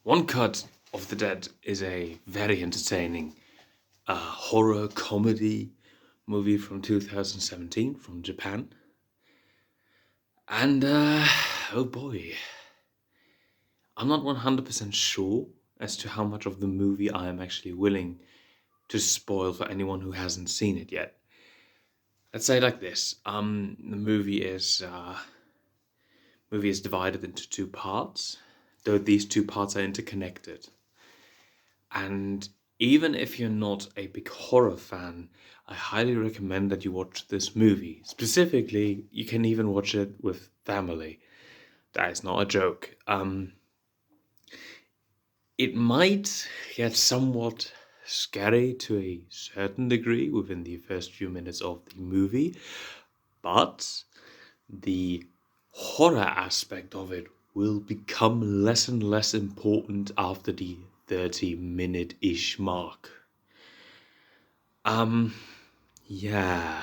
One Cut of the Dead is a very entertaining horror comedy movie from 2017 from Japan. And oh boy, I'm not 100% sure as to how much of the movie I am actually willing to spoil for anyone who hasn't seen it yet. Let's say it like this: the movie is divided into two parts, though these two parts are interconnected. And even if you're not a big horror fan, I highly recommend that you watch this movie. Specifically, you can even watch it with family. That is not a joke. It might get somewhat scary to a certain degree within the first few minutes of the movie, but the horror aspect of it will become less and less important after the 30-minute-ish mark. Yeah.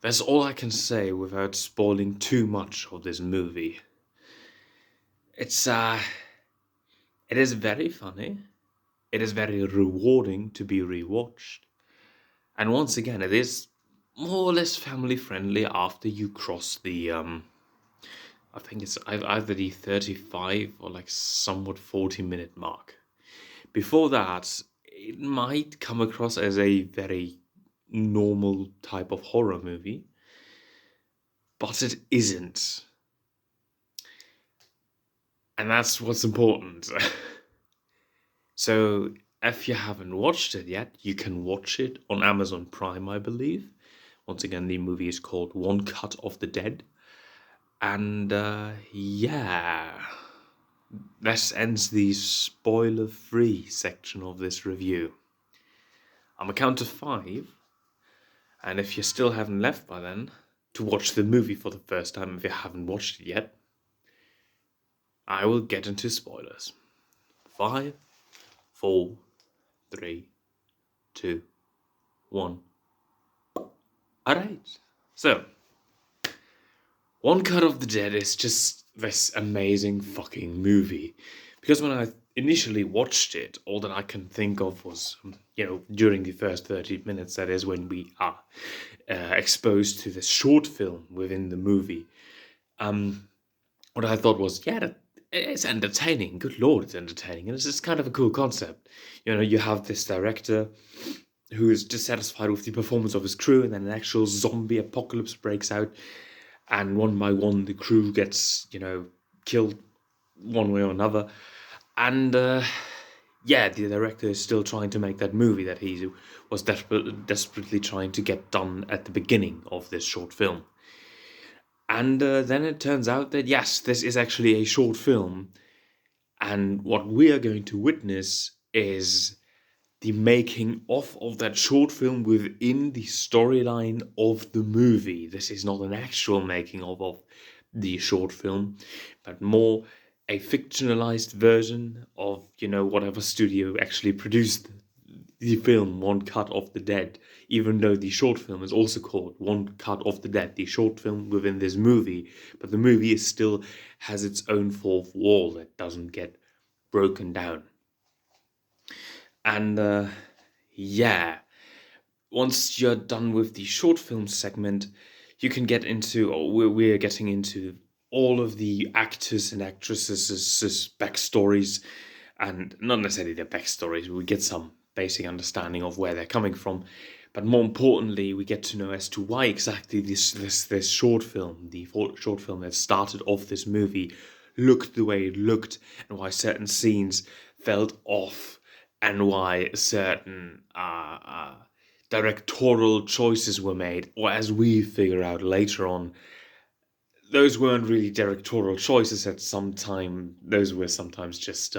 That's all I can say without spoiling too much of this movie. It is very funny. It is very rewarding to be rewatched. And once again, it is more or less family friendly after you cross the I think it's either the 35 or like somewhat 40-minute mark. Before that, it might come across as a very normal type of horror movie, but it isn't. And that's what's important. So, if you haven't watched it yet, you can watch it on Amazon Prime, I believe. Once again, the movie is called One Cut of the Dead. And yeah, that ends the spoiler-free section of this review. I'm a count of 5, and if you still haven't left by then to watch the movie for the first time, if you haven't watched it yet, I will get into spoilers. 5, 4, 3, 2, 1. Alright, so One Cut of the Dead is just this amazing fucking movie. Because when I initially watched it, all that I can think of was, during the first 30 minutes, that is when we are exposed to this short film within the movie. What I thought was, it's entertaining. Good lord, it's entertaining. And it's just kind of a cool concept. You have this director who is dissatisfied with the performance of his crew, and then an actual zombie apocalypse breaks out. And one by one, the crew gets, killed one way or another. And, the director is still trying to make that movie that he was desperately trying to get done at the beginning of this short film. And then it turns out that, yes, this is actually a short film. And what we are going to witness is the making of that short film within the storyline of the movie. This is not an actual making of the short film, but more a fictionalized version of, whatever studio actually produced the film One Cut of the Dead, even though the short film is also called One Cut of the Dead, the short film within this movie, but the movie still has its own fourth wall that doesn't get broken down. And once you're done with the short film segment, you can get into, or we're getting into all of the actors and actresses' backstories, and not necessarily their backstories. We get some basic understanding of where they're coming from, but more importantly, we get to know as to why exactly this short film, the short film that started off this movie, looked the way it looked, and why certain scenes felt off, and why certain directorial choices were made, or as we figure out later on, those weren't really directorial choices at some time. Those were sometimes just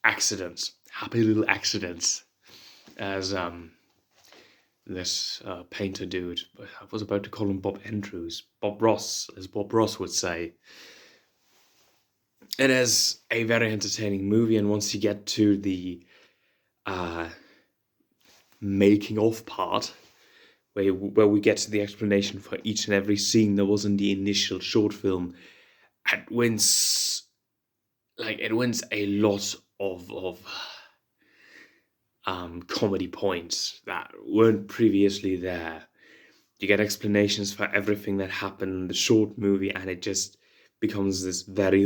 accidents, happy little accidents, as this painter dude, I was about to call him Bob Andrews, Bob Ross, as Bob Ross would say. It is a very entertaining movie, and once you get to the making of part, where we get to the explanation for each and every scene that was in the initial short film, it wins like it wins a lot of comedy points that weren't previously there. You get explanations for everything that happened in the short movie, and it just becomes um, this very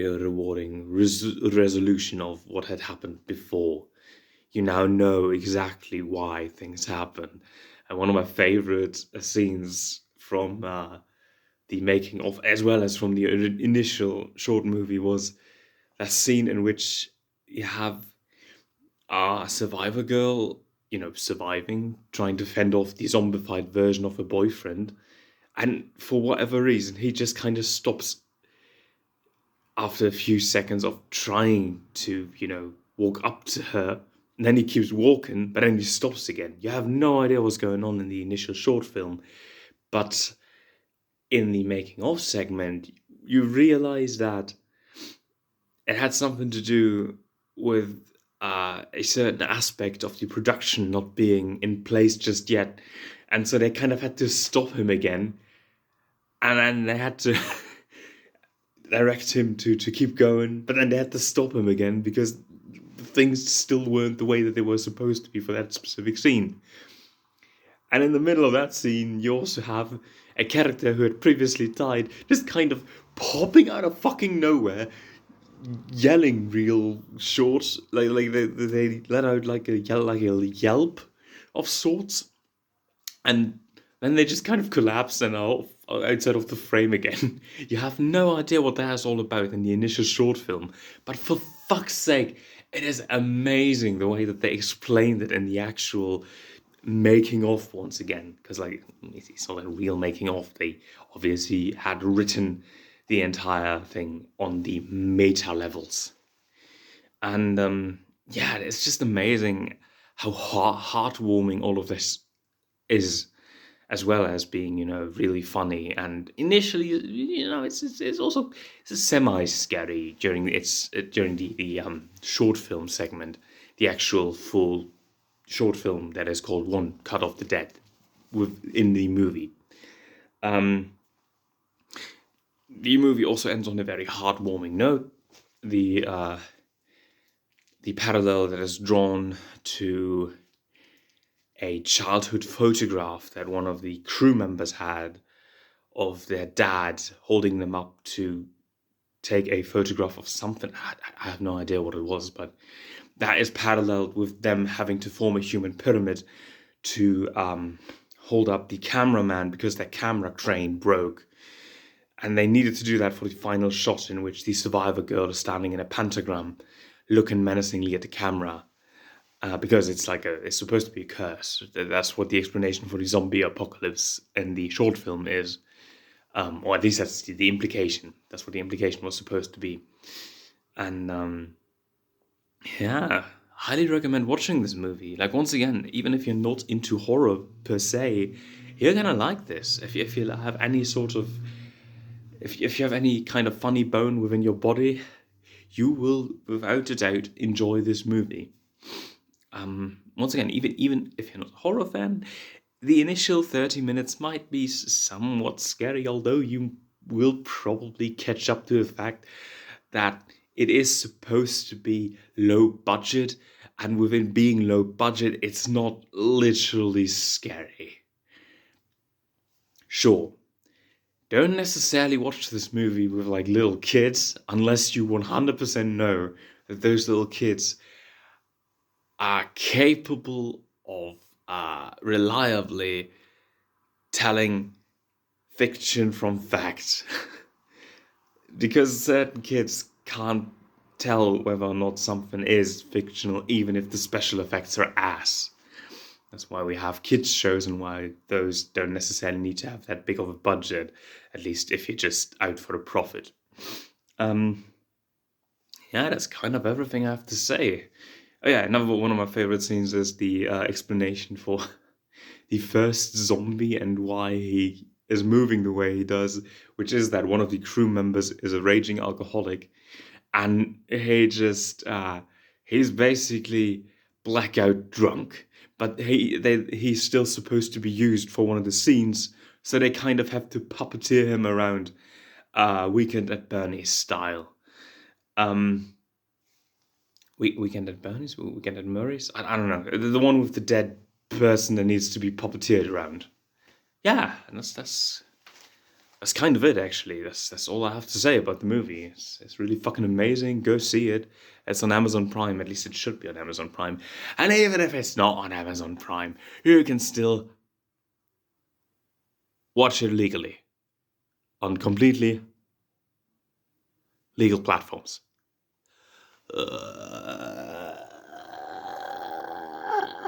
rewarding resolution of what had happened before. You now know exactly why things happen. And one of my favorite scenes from the making of, as well as from the initial short movie, was that scene in which you have a survivor girl, surviving, trying to fend off the zombified version of her boyfriend. And for whatever reason, he just kind of stops after a few seconds of trying to, walk up to her. And then he keeps walking, but then he stops again. You have no idea what's going on in the initial short film. But in the making of segment, you realize that it had something to do with a certain aspect of the production not being in place just yet. And so they kind of had to stop him again. And then they had to direct him to keep going. But then they had to stop him again because things still weren't the way that they were supposed to be for that specific scene. And in the middle of that scene, you also have a character who had previously died just kind of popping out of fucking nowhere, yelling real short, like they let out like a yelp of sorts, and then they just kind of collapse and are outside of the frame again. You have no idea what that's all about in the initial short film, but for fuck's sake, it is amazing the way that they explained it in the actual making of once again, because like it's not a real making of. They obviously had written the entire thing on the meta levels, and yeah, it's just amazing how heartwarming all of this is, as well as being really funny. And initially, it's also it's semi scary during the short film segment, the actual full short film that is called One Cut of the Dead within the movie. The movie also ends on a very heartwarming note. The parallel that is drawn to a childhood photograph that one of the crew members had of their dad holding them up to take a photograph of something. I have no idea what it was, but that is paralleled with them having to form a human pyramid to hold up the cameraman because their camera crane broke. And they needed to do that for the final shot, in which the survivor girl is standing in a pentagram, looking menacingly at the camera. Because it's supposed to be a curse. That's what the explanation for the zombie apocalypse in the short film is. Or at least that's the implication. That's what the implication was supposed to be. And yeah, highly recommend watching this movie. Like, once again, even if you're not into horror per se, you're gonna like this. If you have any sort of, if you have any kind of funny bone within your body, you will, without a doubt, enjoy this movie. Once again, even if you're not a horror fan, the initial 30 minutes might be somewhat scary, although you will probably catch up to the fact that it is supposed to be low budget, and within being low budget, it's not literally scary. Sure, don't necessarily watch this movie with like little kids unless you 100% know that those little kids are capable of reliably telling fiction from fact. Because certain kids can't tell whether or not something is fictional, even if the special effects are ass. That's why we have kids shows, and why those don't necessarily need to have that big of a budget, at least if you're just out for a profit. Yeah, that's kind of everything I have to say. Oh yeah, another one of my favorite scenes is the explanation for the first zombie and why he is moving the way he does, which is that one of the crew members is a raging alcoholic, and he's basically blackout drunk, but he's still supposed to be used for one of the scenes, So they kind of have to puppeteer him around Weekend at Bernie's style. Weekend at Bernie's? Weekend at Murray's? I don't know. The one with the dead person that needs to be puppeteered around. Yeah, and that's kind of it, actually. That's all I have to say about the movie. It's really fucking amazing. Go see it. It's on Amazon Prime. At least it should be on Amazon Prime. And even if it's not on Amazon Prime, you can still watch it legally on completely legal platforms.